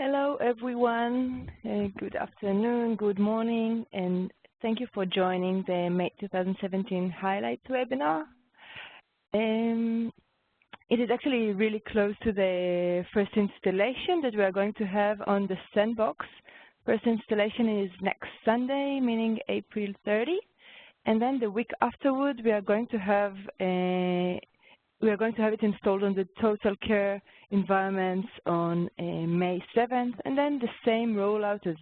Hello, everyone. Good afternoon, good morning, and thank you for joining the May 2017 Highlights webinar. It is actually really close to the first installation that we are going to have on the sandbox. First installation is next Sunday, meaning April 30, and then the week afterward we are going to have it installed on the Total Care environments on May 7th, and then the same rollout as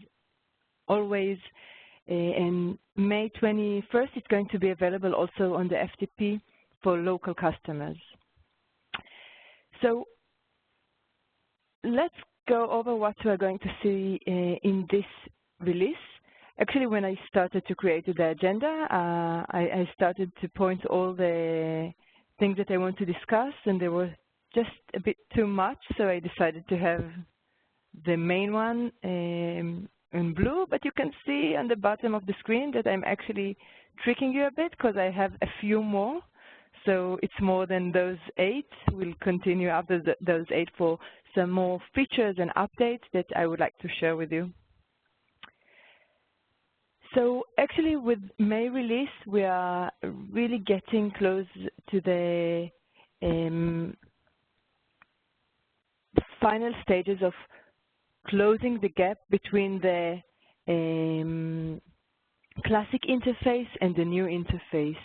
always. And May 21st, it's going to be available also on the FTP for local customers. So let's go over what we're going to see in this release. Actually, when I started to create the agenda, I started to point all the things that I want to discuss, and there was just a bit too much, so I decided to have the main one in blue, but you can see on the bottom of the screen that I'm actually tricking you a bit because I have a few more. So it's more than those 8. We'll continue after those 8 for some more features and updates that I would like to share with you. So actually with May release, we are really getting close to the final stages of closing the gap between the classic interface and the new interface.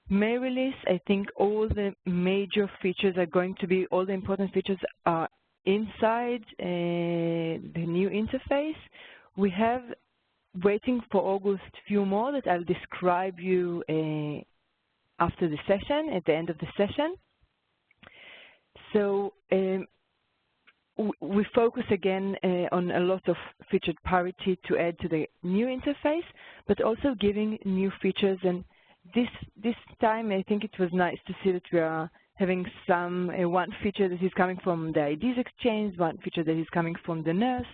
May release, I think all the major features are going to be, all the important features are inside the new interface. We have, waiting for August, few more that I'll describe you after the session, at the end of the session. So we focus again on a lot of featured parity to add to the new interface, but also giving new features. And this time, I think it was nice to see that we are having one feature that is coming from the IDs exchange, one feature that is coming from the nurse.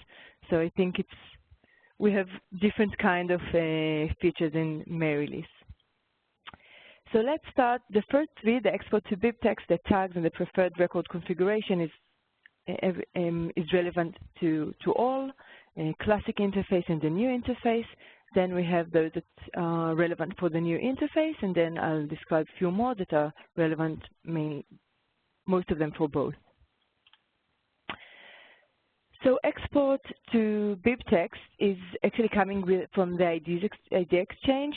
So I think we have different kind of features in May release. So let's start. The first 3, the export to Bibtex, the tags, and the preferred record configuration is relevant to all, classic interface and the new interface. Then we have those that are relevant for the new interface, and then I'll describe a few more that are relevant, most of them for both. So export to Bibtex is actually coming from the ID exchange.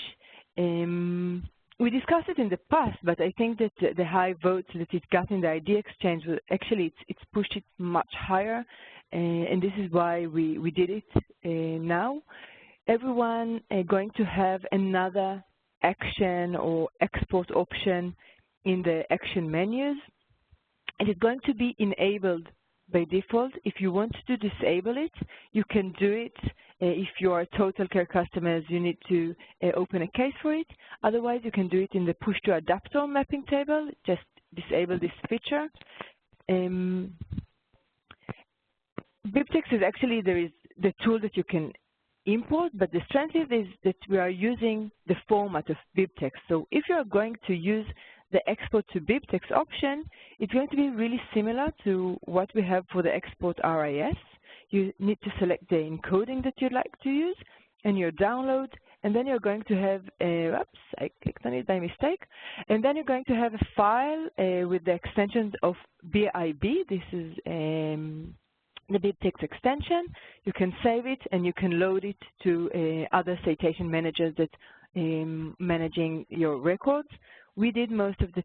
We discussed it in the past, but I think that the high votes that it got in the ID exchange, actually it's pushed it much higher, and this is why we did it now. Everyone going to have another action or export option in the action menus. It is going to be enabled by default. If you want to disable it, you can do it. If you are Total Care customers, you need to open a case for it. Otherwise, you can do it in the push to adapter mapping table. Just disable this feature. Bibtex is actually, there is the tool that you can import, but the strength is that we are using the format of Bibtex. So if you are going to use the export to Bibtex option, it's going to be really similar to what we have for the export RIS. You need to select the encoding that you'd like to use and your download, and then you're going to have oops, I clicked on it by mistake, and then you're going to have a file with the extensions of BIB. This is the Bibtex extension. You can save it and you can load it to other citation managers that managing your records. We did most of the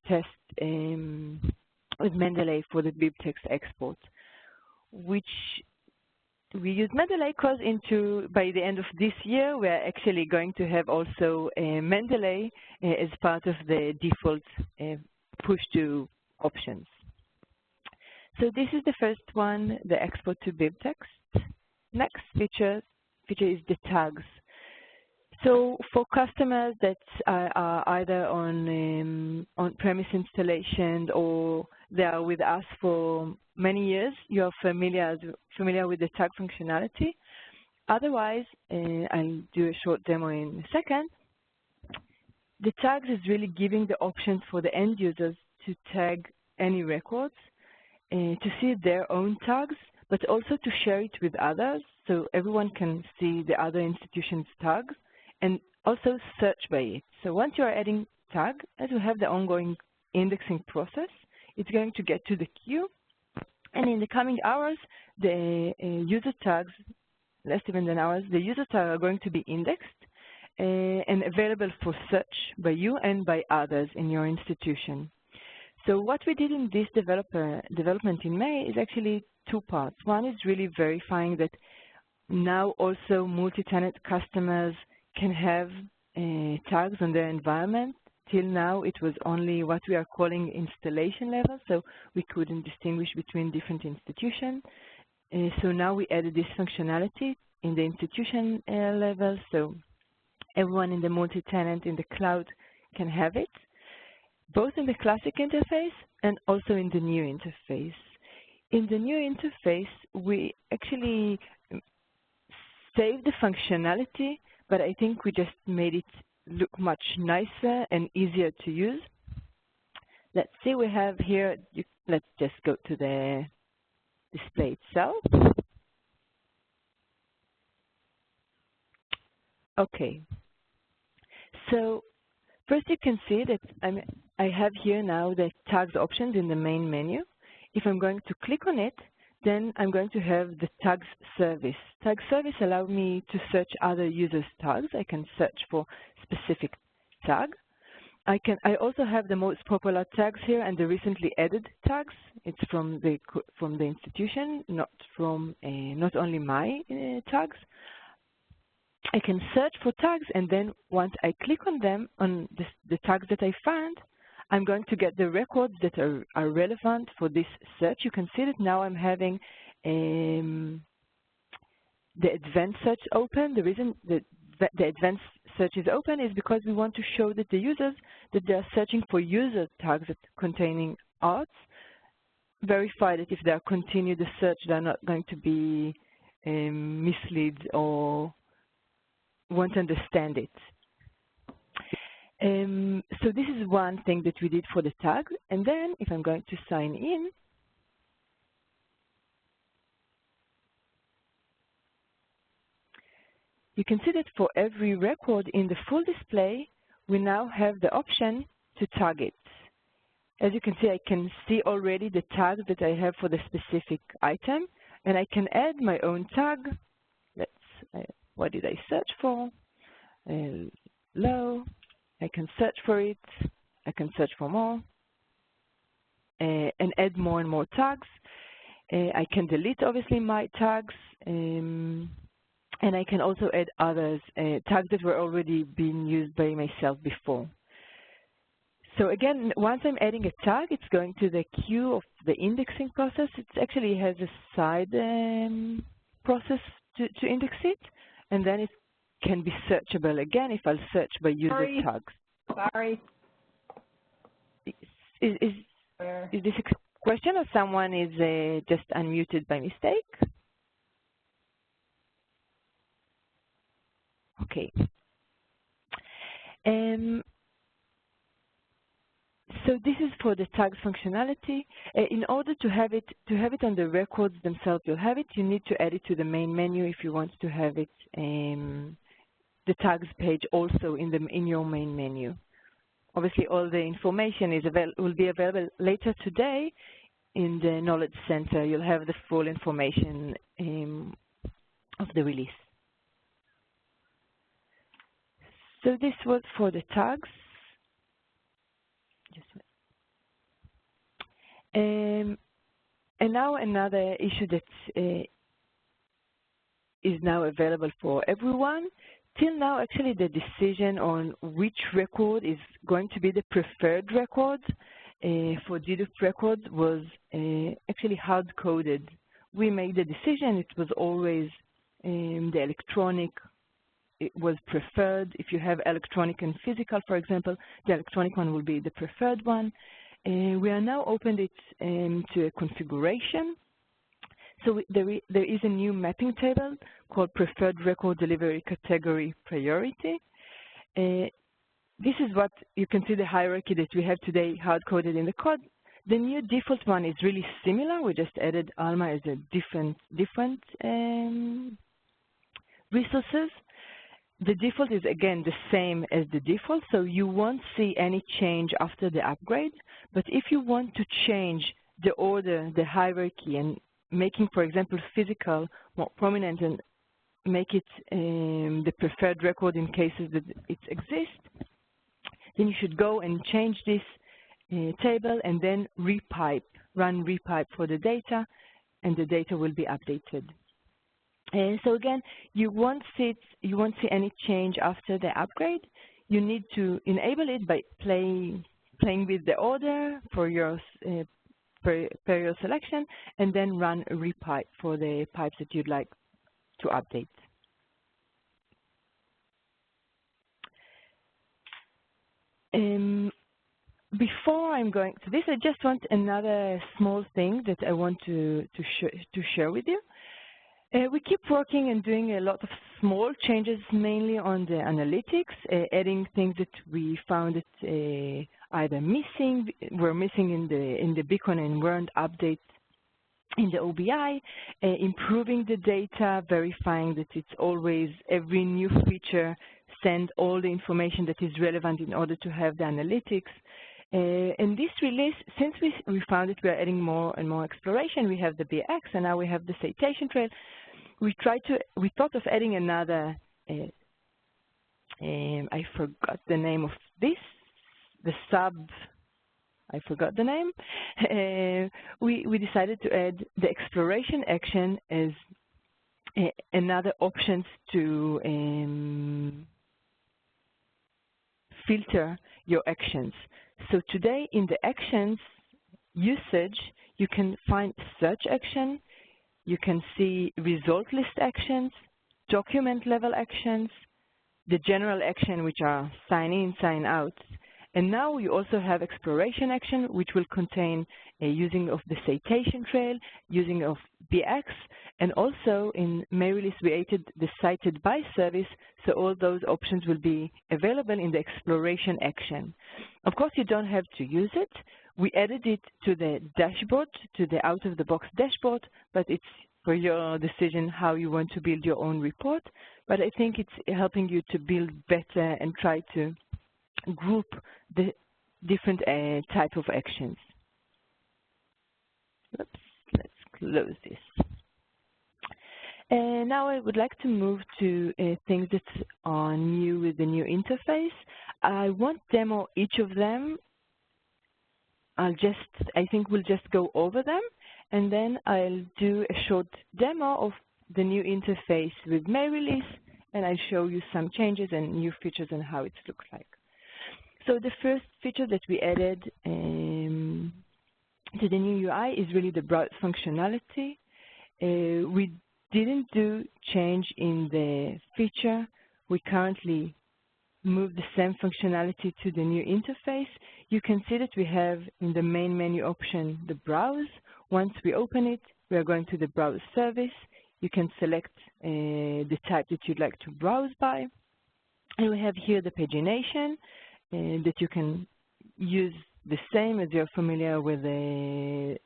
test with Mendeley for the Bibtex export, which we use Mendeley because by the end of this year, we're actually going to have also Mendeley as part of the default push to options. So this is the first one, the export to Bibtex. Next feature is the tags. So for customers that are either on-premise installation or they are with us for many years, you're familiar with the tag functionality. Otherwise, I'll do a short demo in a second. The tags is really giving the options for the end users to tag any records, to see their own tags, but also to share it with others so everyone can see the other institution's tags and also search by it. So once you are adding tag, as we have the ongoing indexing process, it's going to get to the queue, and in the coming hours, the user tags, less even than hours, the user tags are going to be indexed and available for search by you and by others in your institution. So what we did in this development in May is actually two parts. One is really verifying that now also multi-tenant customers can have tags on their environment. Till now, it was only what we are calling installation level, so we couldn't distinguish between different institutions. So now we added this functionality in the institution level, so everyone in the multi-tenant in the cloud can have it, both in the classic interface and also in the new interface. In the new interface, we actually saved the functionality, but I think we just made it look much nicer and easier to use. Let's see, we have here, let's just go to the display itself. Okay, so first you can see that I have here now the tags options in the main menu. If I'm going to click on it, then I'm going to have the tags service. Tag service allows me to search other users' tags. I can search for specific tag. I also have the most popular tags here and the recently added tags. It's from the institution, not only my tags. I can search for tags, and then once I click on them, on the tags that I found, I'm going to get the records that are relevant for this search. You can see that now I'm having the advanced search open. The reason that the advanced search is open is because we want to show that the users that they are searching for user tags that containing arts, verify that if they are continue the search, they're not going to be misled or won't understand it. So this is one thing that we did for the tag. And then if I'm going to sign in, you can see that for every record in the full display, we now have the option to tag it. As you can see, I can see already the tags that I have for the specific item, and I can add my own tag. What did I search for? Low. I can search for it. I can search for more and add more and more tags. I can delete, obviously, my tags. And I can also add others, tags that were already being used by myself before. So again, once I'm adding a tag, it's going to the queue of the indexing process. It actually has a side process to index it, and then it can be searchable again if I'll search by user tags. Sorry. Is this a question or someone is just unmuted by mistake? Okay. So this is for the tags functionality. In order to have it on the records themselves, you need to add it to the main menu if you want to have it the tags page also in your main menu. Obviously, all the information will be available later today in the Knowledge Center. You'll have the full information of the release. So this was for the tags. And now another issue that is now available for everyone. Till now, actually, the decision on which record is going to be the preferred record for dedupe records was actually hard-coded. We made the decision. It was always the electronic. It was preferred. If you have electronic and physical, for example, the electronic one will be the preferred one. We are now opened it to a configuration. So there is a new mapping table called Preferred Record Delivery Category Priority. This is what you can see the hierarchy that we have today hard-coded in the code. The new default one is really similar. We just added Alma as a different resources. The default is again the same as the default, so you won't see any change after the upgrade. But if you want to change the order, the hierarchy, and making, for example, physical more prominent and make it the preferred record in cases that it exists, then you should go and change this table and then run repipe for the data, and the data will be updated. So again, you won't see any change after the upgrade. You need to enable it by playing with the order for your per your selection, and then run a repipe for the pipes that you'd like to update. Before I'm going to this, I just want another small thing that I want to share with you. We keep working and doing a lot of small changes, mainly on the analytics, adding things that we found that either were missing in the beacon and weren't updated in the OBI, improving the data, verifying that it's always every new feature send all the information that is relevant in order to have the analytics. In this release, since we found that we are adding more and more exploration, we have the BX and now we have the citation trail. We thought of adding another, I forgot the name of this, I forgot the name. We decided to add the exploration action as another option to filter your actions. So today in the actions usage, you can find search action, you can see result list actions, document level actions, the general action, which are sign in, sign out. And now we also have exploration action, which will contain a using of the citation trail, using of BX, and also in May release we added the cited by service, so all those options will be available in the exploration action. Of course, you don't have to use it. We added it to the dashboard, to the out-of-the-box dashboard, but it's for your decision how you want to build your own report. But I think it's helping you to build better and try to group the different type of actions. Oops, let's close this. Now I would like to move to things that are new with the new interface. I won't demo each of them. I think we'll just go over them, and then I'll do a short demo of the new interface with May release, and I'll show you some changes and new features and how it looks like. So the first feature that we added to the new UI is really the browse functionality. We didn't do change in the feature. We currently move the same functionality to the new interface. You can see that we have in the main menu option the browse. Once we open it, we are going to the browse service. You can select the type that you'd like to browse by. And we have here the pagination that you can use the same as you're familiar with the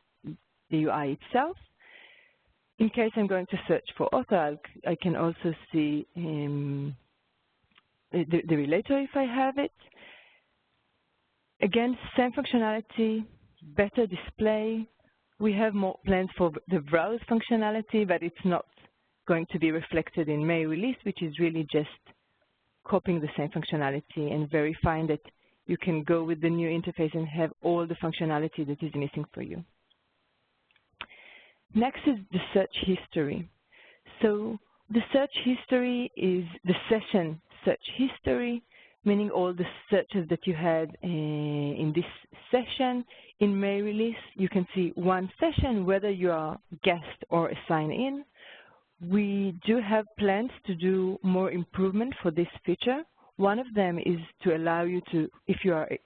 UI itself. In case I'm going to search for author, I can also see the relator if I have it. Again, same functionality, better display. We have more plans for the browse functionality, but it's not going to be reflected in May release, which is really just copying the same functionality and verifying that you can go with the new interface and have all the functionality that is missing for you. Next is the search history. So the search history is the session search history, meaning all the searches that you had in this session. In May release, you can see one session, whether you are guest or a sign-in. We do have plans to do more improvement for this feature. One of them is to allow you to, if you are a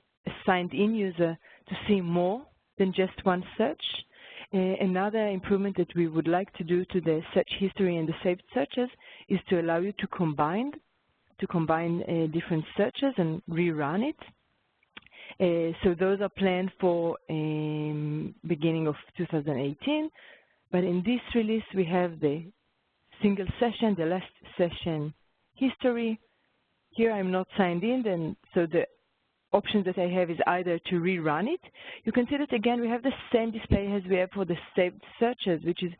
signed-in user, to see more than just one search. Another improvement that we would like to do to the search history and the saved searches is to allow you to combine different searches and rerun it. So those are planned for beginning of 2018. But in this release, we have the single session, the last session history. Here I'm not signed in, and so the options that I have is either to rerun it. You can see that again we have the same display as we have for the saved searches, which is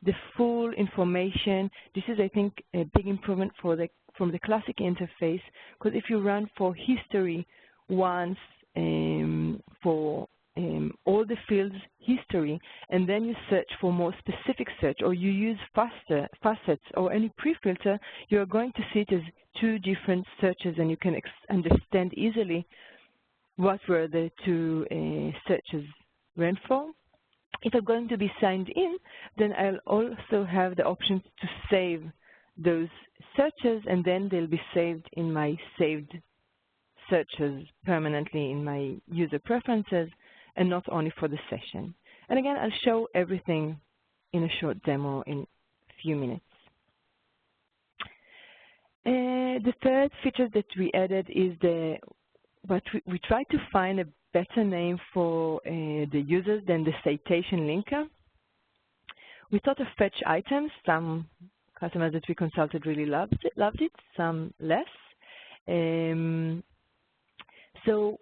the full information. This is, I think, a big improvement from the classic interface, because if you run for history once for all the fields history, and then you search for more specific search, or you use facets or any pre-filter, you're going to see it as two different searches, and you can understand easily what were the two searches ran for. If I'm going to be signed in, then I'll also have the option to save those searches, and then they'll be saved in my saved searches permanently in my user preferences, and not only for the session. And again, I'll show everything in a short demo in a few minutes. The third feature that we added is we tried to find a better name for the users than the citation linker. We thought of fetch items. Some customers that we consulted really loved it, some less. So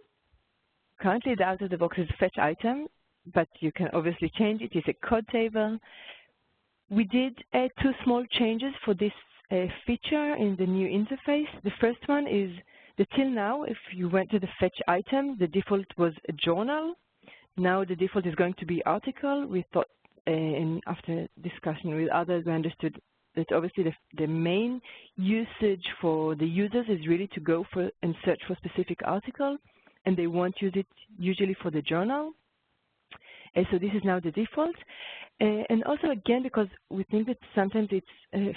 currently the out-of-the-box is fetch item, but you can obviously change it. It's a code table. We did add two small changes for this feature in the new interface. The first one is that till now, if you went to the fetch item, the default was a journal. Now the default is going to be article. We thought, and after discussion with others, we understood that obviously the main usage for the users is really to go for and search for specific article, and they won't use it usually for the journal. And so this is now the default. And also, again, because we think that sometimes it's a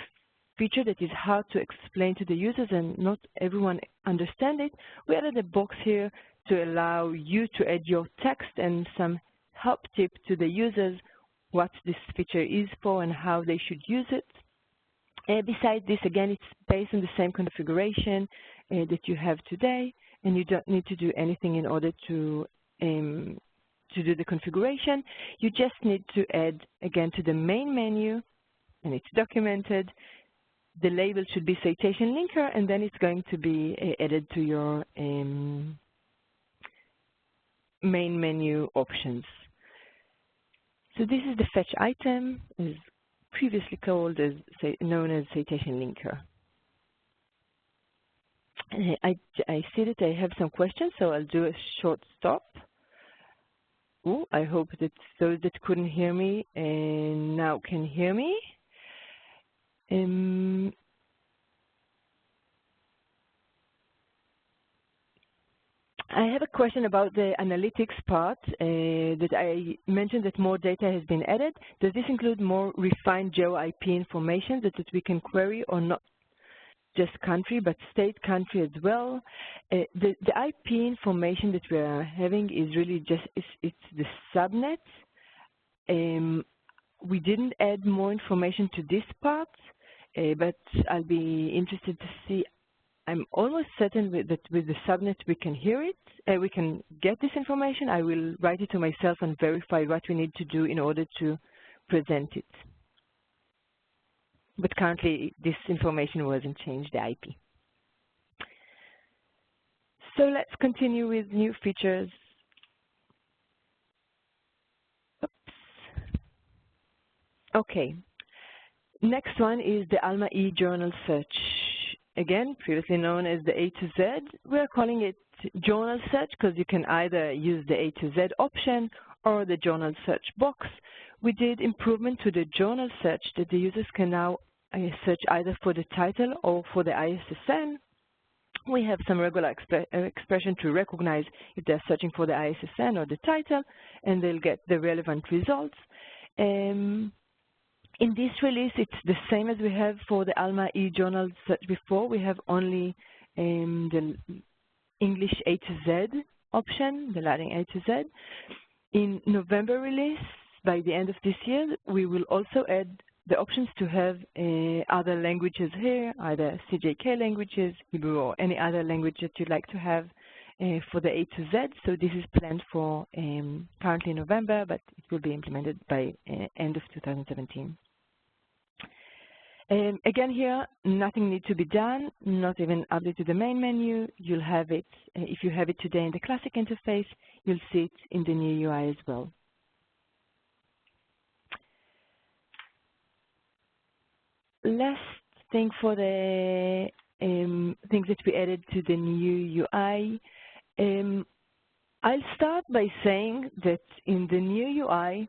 feature that is hard to explain to the users and not everyone understands it, we added a box here to allow you to add your text and some help tip to the users what this feature is for and how they should use it. Besides this, again, it's based on the same configuration that you have today, and you don't need to do anything in order to do the configuration. You just need to add, again, to the main menu, and it's documented. The label should be citation linker, and then it's going to be added to your main menu options. So this is the fetch item, is previously called as known as citation linker. I see that I have some questions, so I'll do a short stop. Ooh, I hope that those that couldn't hear me now can hear me. I have a question about the analytics part that I mentioned that more data has been added. Does this include more refined geo-IP information that we can query, or not just country, but state, country as well? The IP information that we are having is really just, it's the subnet. We didn't add more information to this part, but I'll be interested to see. I'm almost certain that with the subnet we can hear it, we can get this information. I will write it to myself and verify what we need to do in order to present it. But currently this information wasn't changed, the IP. So let's continue with new features. Oops. Okay. Next one is the Alma e-journal search. Again, previously known as the A to Z. We're calling it journal search because you can either use the A to Z option or the journal search box. We did improvement to the journal search that the users can now search either for the title or for the ISSN. We have some regular expression to recognize if they're searching for the ISSN or the title, and they'll get the relevant results. In this release, it's the same as we have for the Alma e-journal search before. We have only the English A to Z option, the Latin A to Z. In November release, by the end of this year, we will also add the options to have other languages here, either CJK languages, Hebrew, or any other language that you'd like to have for the A to Z. So this is planned for currently November, but it will be implemented by end of 2017. Again here, nothing needs to be done, not even update to the main menu. You'll have it, if you have it today in the classic interface, you'll see it in the new UI as well. Last thing for the things that we added to the new UI. I'll start by saying that in the new UI,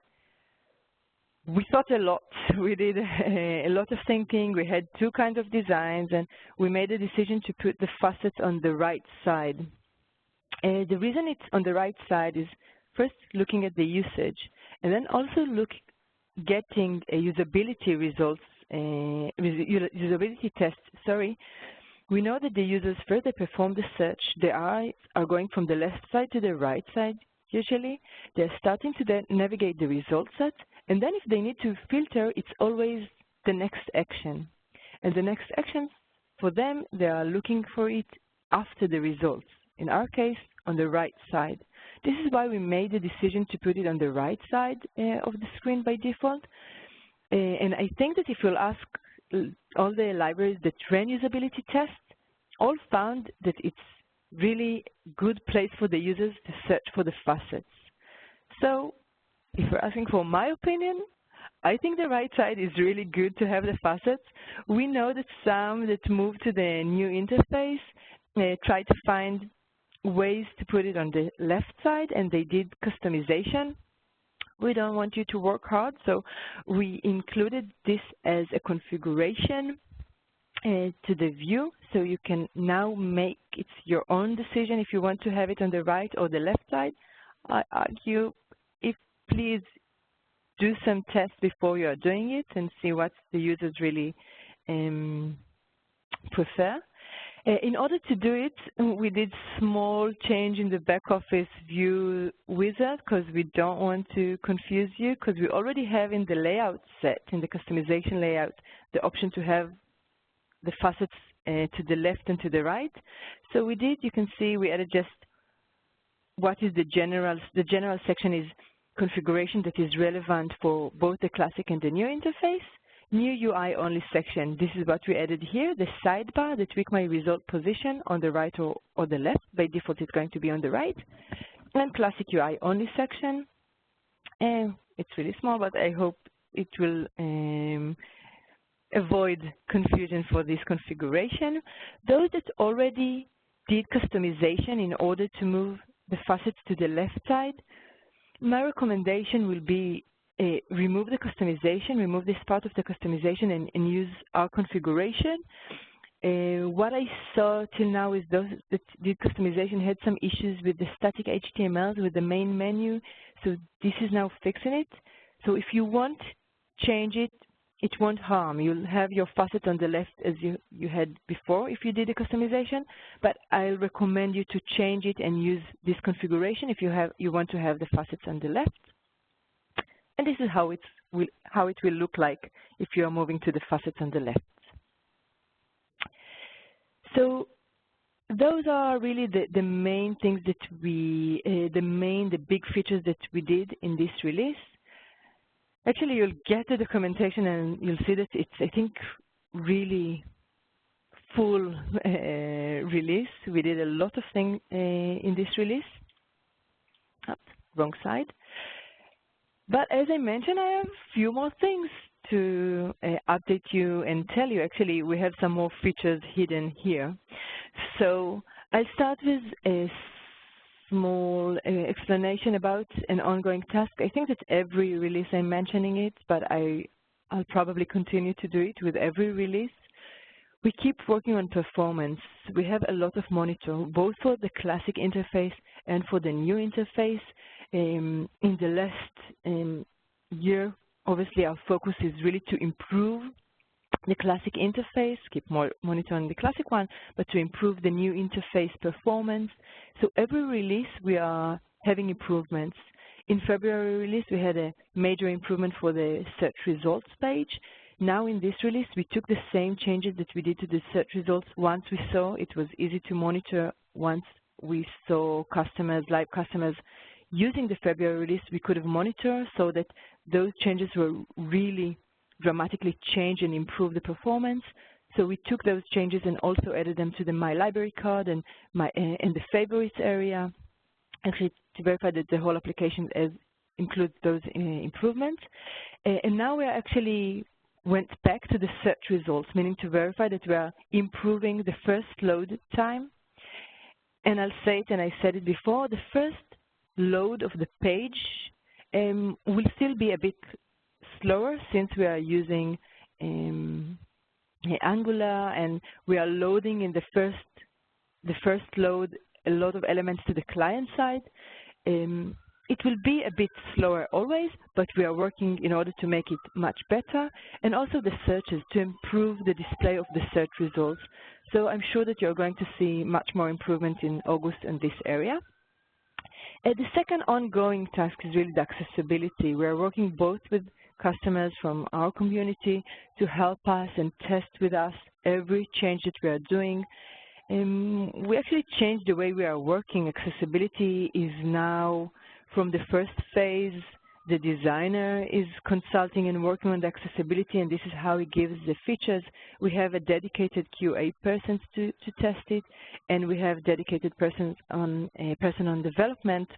we thought a lot. We did a lot of thinking. We had two kinds of designs, and we made a decision to put the facets on the right side. The reason it's on the right side is first looking at the usage, and then also getting a usability results, usability tests. Sorry. We know that the users first they perform the search. They are going from the left side to the right side. Usually, they're starting to then navigate the result set, and then if they need to filter, it's always the next action. And the next action, for them, they are looking for it after the results. In our case, on the right side. This is why we made the decision to put it on the right side of the screen by default. And I think that if you'll ask all the libraries that ran usability tests, all found that it's really good place for the users to search for the facets. So if you're asking for my opinion, I think the right side is really good to have the facets. We know that some that move to the new interface try to find ways to put it on the left side, and they did customization. We don't want you to work hard, so we included this as a configuration to the view, so you can now make it your own decision if you want to have it on the right or the left side. I argue, please do some tests before you are doing it and see what the users really prefer. In order to do it, we did small change in the back office view wizard because we don't want to confuse you, because we already have in the layout set, in the customization layout, the option to have the facets to the left and to the right. So we did, you can see we added just what is the general section is configuration that is relevant for both the classic and the new interface. New UI only section, this is what we added here, the sidebar, the tweak my result position on the right or the left. By default, it's going to be on the right. And classic UI only section. It's really small, but I hope it will avoid confusion for this configuration. Those that already did customization in order to move the facets to the left side, my recommendation will be remove the customization, remove this part of the customization and use our configuration. What I saw till now is those that did customization had some issues with the static HTMLs with the main menu, so this is now fixing it. So if you want change it, it won't harm. You'll have your facet on the left as you had before if you did a customization, but I'll recommend you to change it and use this configuration if you want to have the facets on the left. And this is how it will look like if you are moving to the facets on the left. So those are really the main things that the big features that we did in this release. Actually, you'll get the documentation and you'll see that it's, I think, really full release. We did a lot of things in this release. Oops, wrong side. But as I mentioned, I have a few more things to update you and tell you. Actually, we have some more features hidden here. So I'll start with a small explanation about an ongoing task. I think that every release I'm mentioning it, but I'll probably continue to do it with every release. We keep working on performance. We have a lot of monitor, both for the classic interface and for the new interface. In the last year, obviously our focus is really to improve the classic interface, keep monitoring the classic one, but to improve the new interface performance. So every release we are having improvements. In February release we had a major improvement for the search results page. Now in this release we took the same changes that we did to the search results once we saw it was easy to monitor once we saw customers, live customers, using the February release. We could have monitored so that those changes were really dramatically change and improve the performance. So we took those changes and also added them to the My Library card and in the favorites area, actually to verify that the whole application includes those improvements. And now we actually went back to the search results, meaning to verify that we are improving the first load time. And I'll say it, and I said it before, the first load of the page will still be a bit slower since we are using Angular, and we are loading in the first load a lot of elements to the client side. It will be a bit slower always, but we are working in order to make it much better, and also the searches to improve the display of the search results. So I'm sure that you're going to see much more improvement in August in this area. The second ongoing task is really the accessibility. We are working both with customers from our community to help us and test with us every change that we are doing. We actually changed the way we are working. Accessibility is now from the first phase. The designer is consulting and working on the accessibility, and this is how he gives the features. We have a dedicated QA person to test it, and we have dedicated person on development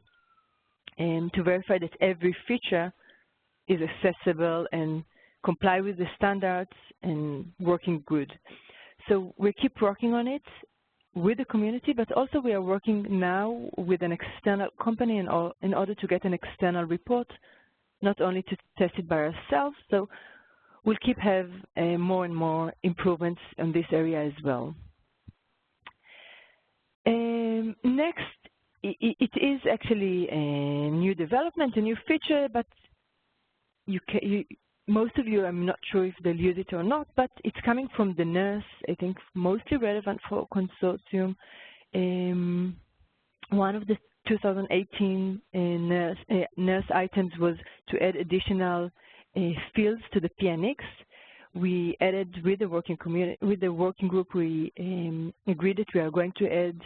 to verify that every feature is accessible and comply with the standards and working good. So we keep working on it with the community, but also we are working now with an external company in order to get an external report, not only to test it by ourselves. So we'll keep have more and more improvements in this area as well. Next, it is actually a new development, a new feature, but most of you, I'm not sure if they'll use it or not, but it's coming from the nurse, I think mostly relevant for consortium. One of the 2018 nurse items was to add additional fields to the PNX. We added with the working group, we agreed that we are going to add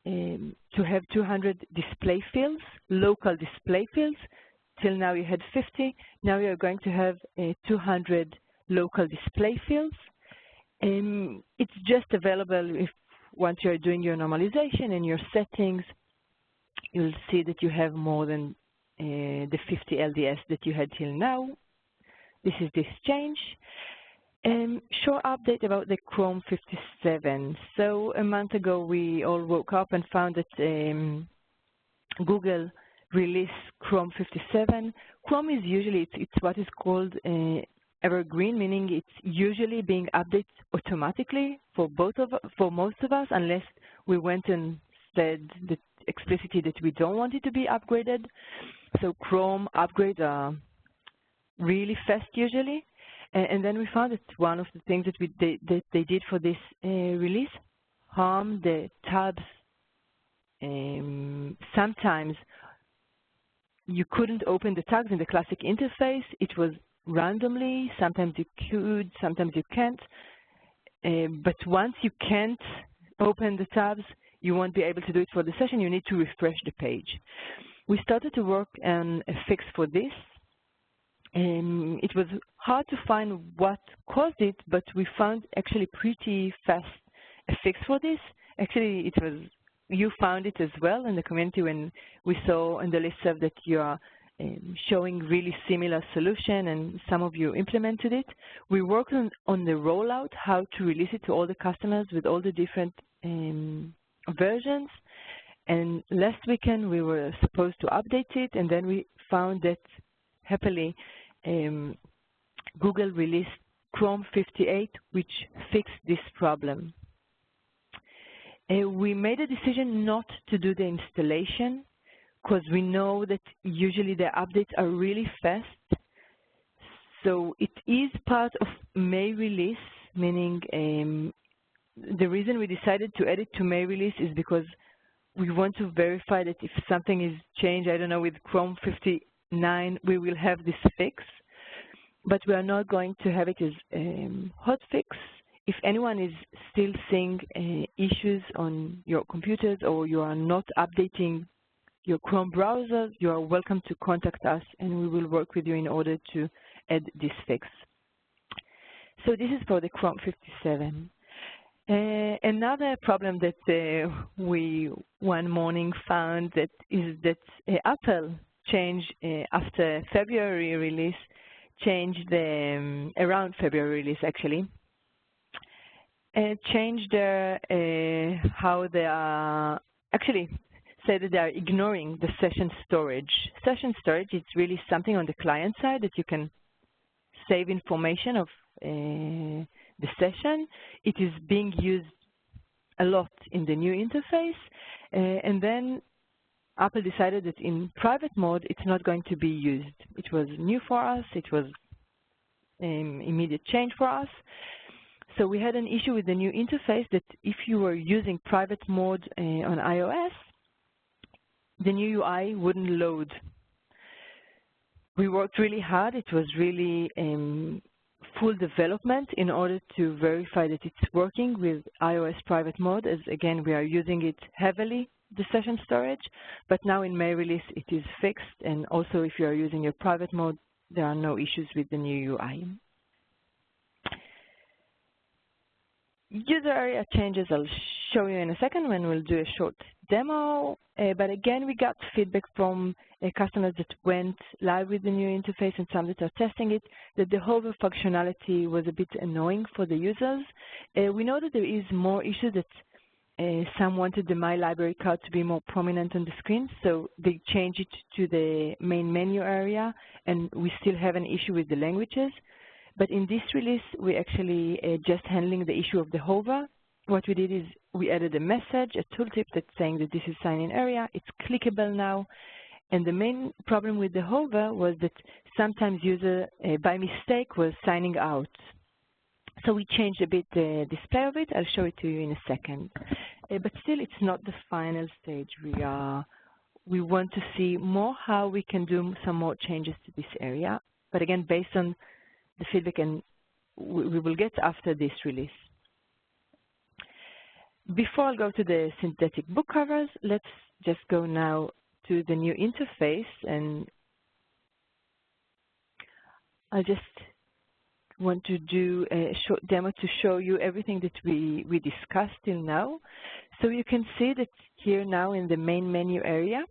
to have 200 display fields, local display fields. Till now you had 50. Now we are going to have 200 local display fields. It's just available if once you're doing your normalization and your settings, you'll see that you have more than the 50 LDS that you had till now. This is this change. Short update about the Chrome 57. So a month ago we all woke up and found that Google released Chrome 57. Chrome is usually, it's what is called evergreen, meaning it's usually being updated automatically for most of us, unless we went and said that explicitly that we don't want it to be upgraded. So Chrome upgrades are really fast usually. And then we found that one of the things that they did for this release harmed the tabs. Sometimes you couldn't open the tags in the classic interface. It was randomly. Sometimes you could, sometimes you can't. But once you can't open the tabs, you won't be able to do it for the session. You need to refresh the page. We started to work on a fix for this. It was hard to find what caused it, but we found actually pretty fast a fix for this. Actually, it was you found it as well in the community when we saw in the listserv that you are showing really similar solution, and some of you implemented it. We worked on the rollout, how to release it to all the customers with all the different versions. And last weekend we were supposed to update it, and then we found that happily Google released Chrome 58, which fixed this problem. We made a decision not to do the installation because we know that usually the updates are really fast. So it is part of May release, meaning the reason we decided to add it to May release is because we want to verify that if something is changed, I don't know, with Chrome 59, we will have this fix. But we are not going to have it as hot fix. if anyone is still seeing issues on your computers or you are not updating your Chrome browser, you are welcome to contact us and we will work with you in order to add this fix. So this is for the Chrome 57. Another problem that we one morning found that is that Apple changed after February release, changed the around February release actually, changed their how they are actually said that they are ignoring the session storage. Session storage is really something on the client side that you can save information of the session. It is being used a lot in the new interface, and then Apple decided that in private mode it's not going to be used. It was new for us, it was immediate change for us. So we had an issue with the new interface that if you were using private mode on iOS, the new UI wouldn't load. We worked really hard. It was really full development in order to verify that it's working with iOS private mode, as again we are using it heavily, the session storage, but now in May release it is fixed, and also if you are using your private mode there are no issues with the new UI. User area changes I'll show you in a second when we'll do a short demo, but again we got feedback from customers that went live with the new interface and some that are testing it, that the hover functionality was a bit annoying for the users. We know that there is more issue that some wanted the My Library card to be more prominent on the screen, so they changed it to the main menu area, and we still have an issue with the languages. But in this release, we actually just handling the issue of the hover. What we did is we added a message, a tooltip that's saying that this is sign-in area. It's clickable now. And the main problem with the hover was that sometimes user, by mistake, was signing out. So we changed a bit the display of it. I'll show it to you in a second. But still, it's not the final stage. We want to see more how we can do some more changes to this area. But again, based on the feedback and we will get after this release. Before I go to the synthetic book covers, let's just go now to the new interface, and I just want to do a short demo to show you everything that we discussed till now. So you can see that here now in the main menu area,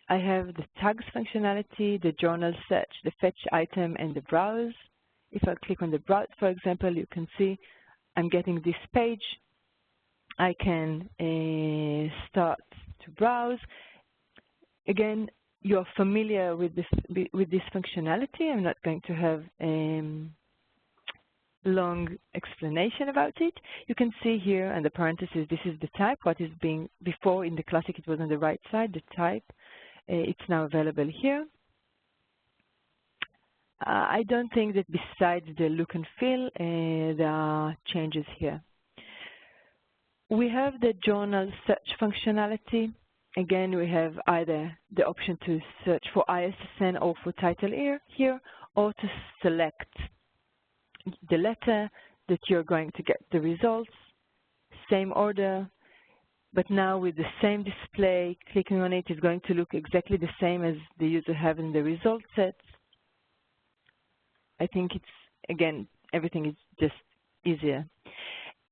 I have the tags functionality, the journal search, the fetch item, and the browse. If I click on the browse, for example, you can see I'm getting this page. I can start to browse. Again, you're familiar with this functionality. I'm not going to have long explanation about it. You can see here in the parentheses, this is the type. What is being before in the classic, it was on the right side, the type. It's now available here. I don't think that besides the look and feel, there are changes here. We have the journal search functionality. Again, we have either the option to search for ISSN or for title here, or to select the letter that you're going to get the results, same order, but now with the same display, clicking on it is going to look exactly the same as the user have in the result sets. I think it's, again, everything is just easier.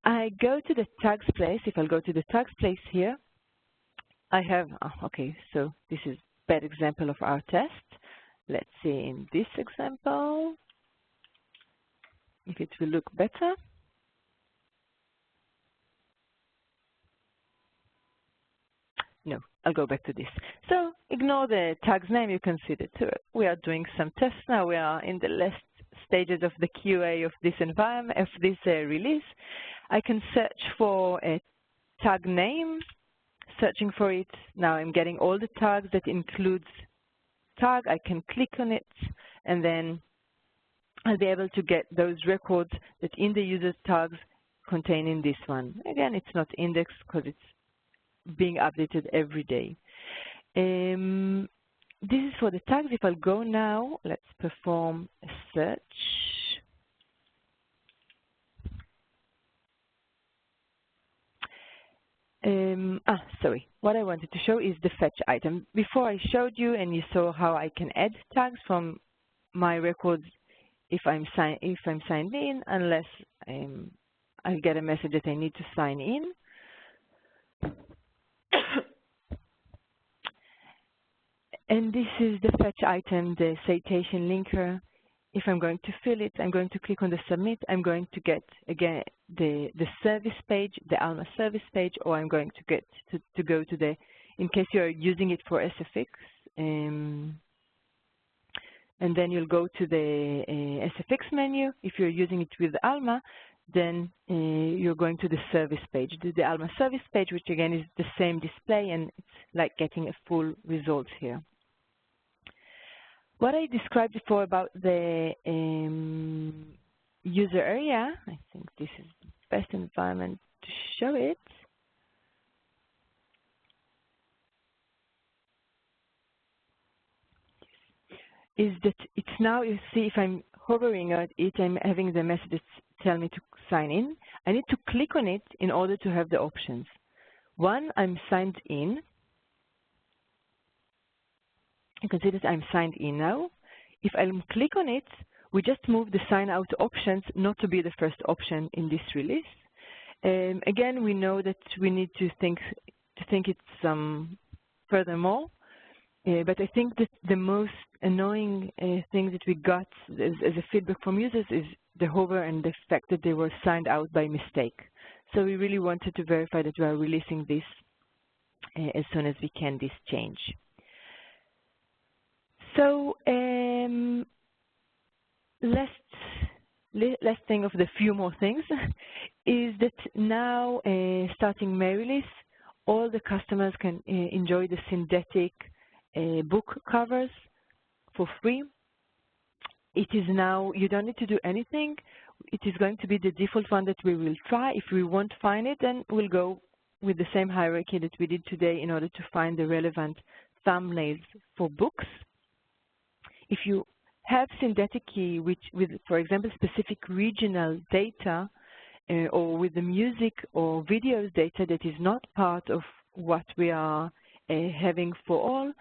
I go to the tags place. If I'll go to the tags place here, I have, okay, so this is a bad example of our test. Let's see in this example if it will look better. No, I'll go back to this. So ignore the tags name. You can see that we are doing some tests now. We are in the last stages of the QA of this environment, of this release. I can search for a tag name, searching for it. Now I'm getting all the tags that includes tag. I can click on it, and then I'll be able to get those records that in the user's tags contain in this one. Again, it's not indexed because it's being updated every day. This is for the tags. If I'll go now, let's perform a search. Sorry. What I wanted to show is the fetch item. Before I showed you and you saw how I can add tags from my records if I'm signed in, unless I get a message that I need to sign in. And this is the fetch item, the citation linker. If I'm going to fill it, I'm going to click on the submit. I'm going to get, again, the service page, the Alma service page, or I'm going to get to go to the, in case you're using it for SFX, and then you'll go to the SFX menu. If you're using it with Alma, then you're going to the service page, the Alma service page, which again is the same display, and it's like getting a full result here. What I described before about the user area, I think this is the best environment to show it. Is that it's now, you see, if I'm hovering at it, I'm having the messages tell me to sign in. I need to click on it in order to have the options. One, I'm signed in. You can see that I'm signed in now. If I click on it, we just move the sign out options not to be the first option in this release. Again, we know that we need to think it furthermore. But I think that the most annoying thing that we got as a feedback from users is the hover and the fact that they were signed out by mistake. So we really wanted to verify that we are releasing this as soon as we can, this change. So last thing of the few more things is that now, starting May release, all the customers can enjoy the synthetic book covers for free. It is now, you don't need to do anything. It is going to be the default one that we will try. If we won't find it, then we'll go with the same hierarchy that we did today in order to find the relevant thumbnails for books. If you have synthetic key with, for example, specific regional data, or with the music or videos data that is not part of what we are having for all,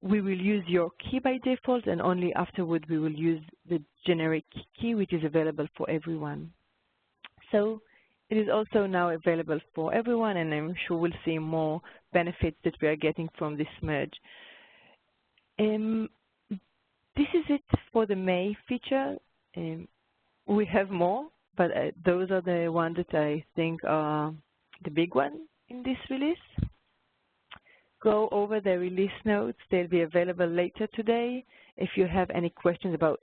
we will use your key by default, and only afterward we will use the generic key, which is available for everyone. So it is also now available for everyone, and I'm sure we'll see more benefits that we are getting from this merge. This is it for the May feature. We have more, but those are the ones that I think are the big one in this release. Go over the release notes. They'll be available later today. If you have any questions about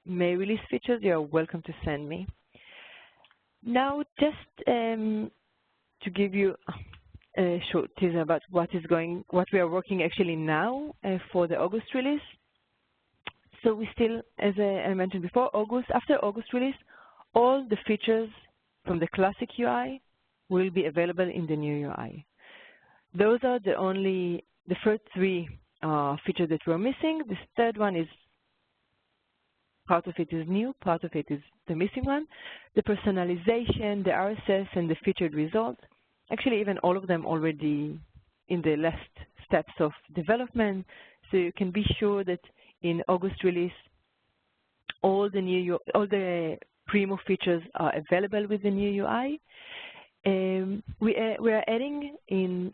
May release features, you're welcome to send me. Now, just to give you a short teaser about what we are working actually now for the August release. So we still, as I mentioned before, after August release, all the features from the classic UI will be available in the new UI. Those are the first three features that we're missing. This third one is, part of it is new, part of it is the missing one. The personalization, the RSS, and the featured results. Actually, even all of them already in the last steps of development. So you can be sure that in August release, all the Primo features are available with the new UI. We are adding in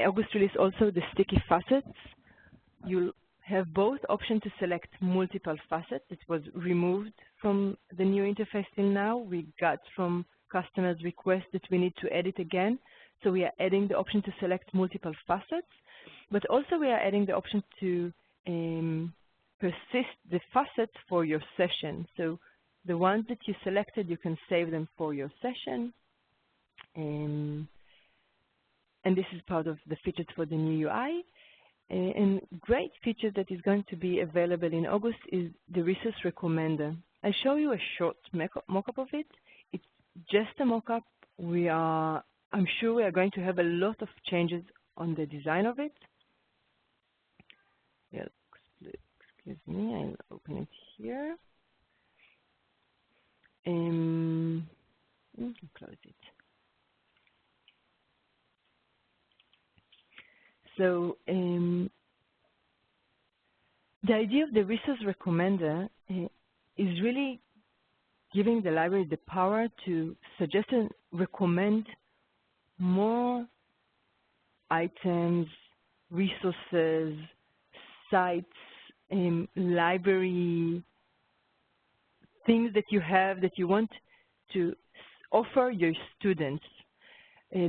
August release also the sticky facets. You'll have both options to select multiple facets. It was removed from the new interface till now. We got from customers requests that we need to edit again. So we are adding the option to select multiple facets, but also we are adding the option to persist the facets for your session. So the ones that you selected, you can save them for your session. And this is part of the features for the new UI. And great feature that is going to be available in August is the resource recommender. I'll show you a short mock-up of it. It's just a mock-up. I'm sure we are going to have a lot of changes on the design of it. Yeah, excuse me, I'll open it here. Close it. So the idea of the resource recommender is really giving the library the power to suggest and recommend more items, resources, sites, library, things that you have that you want to offer your students.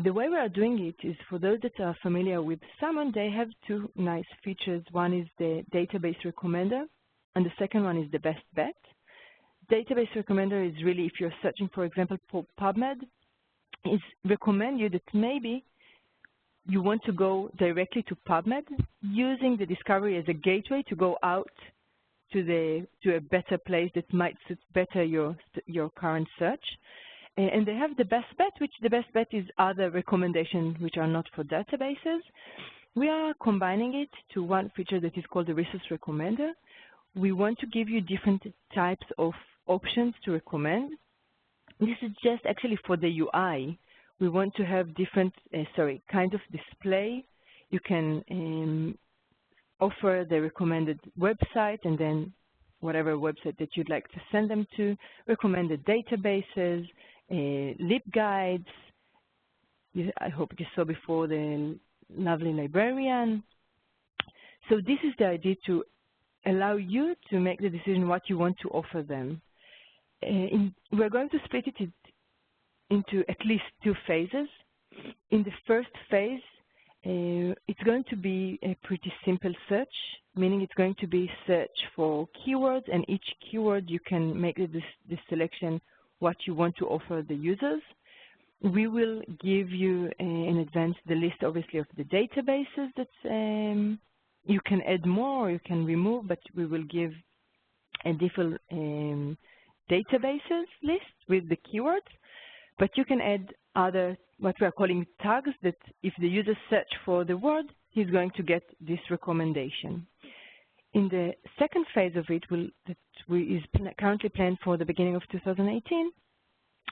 The way we are doing it is, for those that are familiar with Salmon, they have two nice features. One is the database recommender, and the second one is the best bet. Database recommender is really, if you're searching, for example, for PubMed, is recommend you that maybe you want to go directly to PubMed, using the discovery as a gateway to go out to a better place that might suit better your current search. And they have the best bet, which the best bet is other recommendations which are not for databases. We are combining it to one feature that is called the resource recommender. We want to give you different types of options to recommend. This is just actually for the UI. We want to have different, kind of display. You can offer the recommended website and then whatever website that you'd like to send them to, recommended databases, LibGuides. I hope you saw before the lovely librarian. So this is the idea, to allow you to make the decision what you want to offer them. We're going to split it into at least two phases. In the first phase, it's going to be a pretty simple search, meaning it's going to be search for keywords, and each keyword you can make the selection what you want to offer the users. We will give you in advance the list, obviously, of the databases that you can add more or you can remove, but we will give a default databases list with the keywords. But you can add other, what we are calling tags, that if the user search for the word, he's going to get this recommendation. In the second phase of it, is currently planned for the beginning of 2018,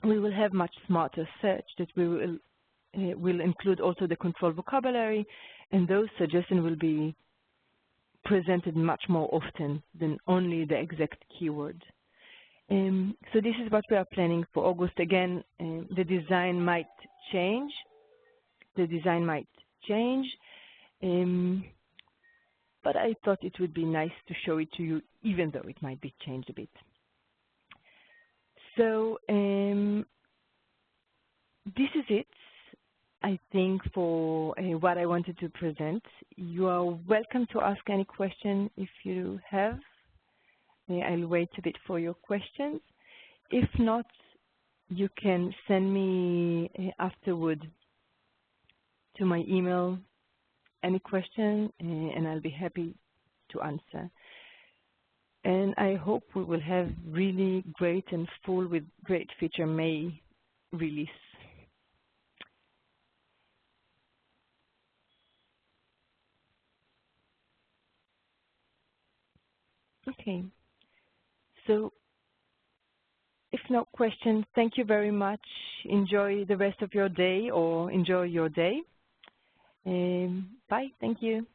we will have much smarter search that we will include also the control vocabulary, and those suggestions will be presented much more often than only the exact keyword. So this is what we are planning for August. Again, the design might change. But I thought it would be nice to show it to you, even though it might be changed a bit. So this is it, I think, for what I wanted to present. You are welcome to ask any question if you have. I'll wait a bit for your questions. If not, you can send me afterward to my email any question, and I'll be happy to answer. And I hope we will have really great and full with great feature May release. Okay. So if no questions, thank you very much. Enjoy the rest of your day, or enjoy your day. Bye. Thank you.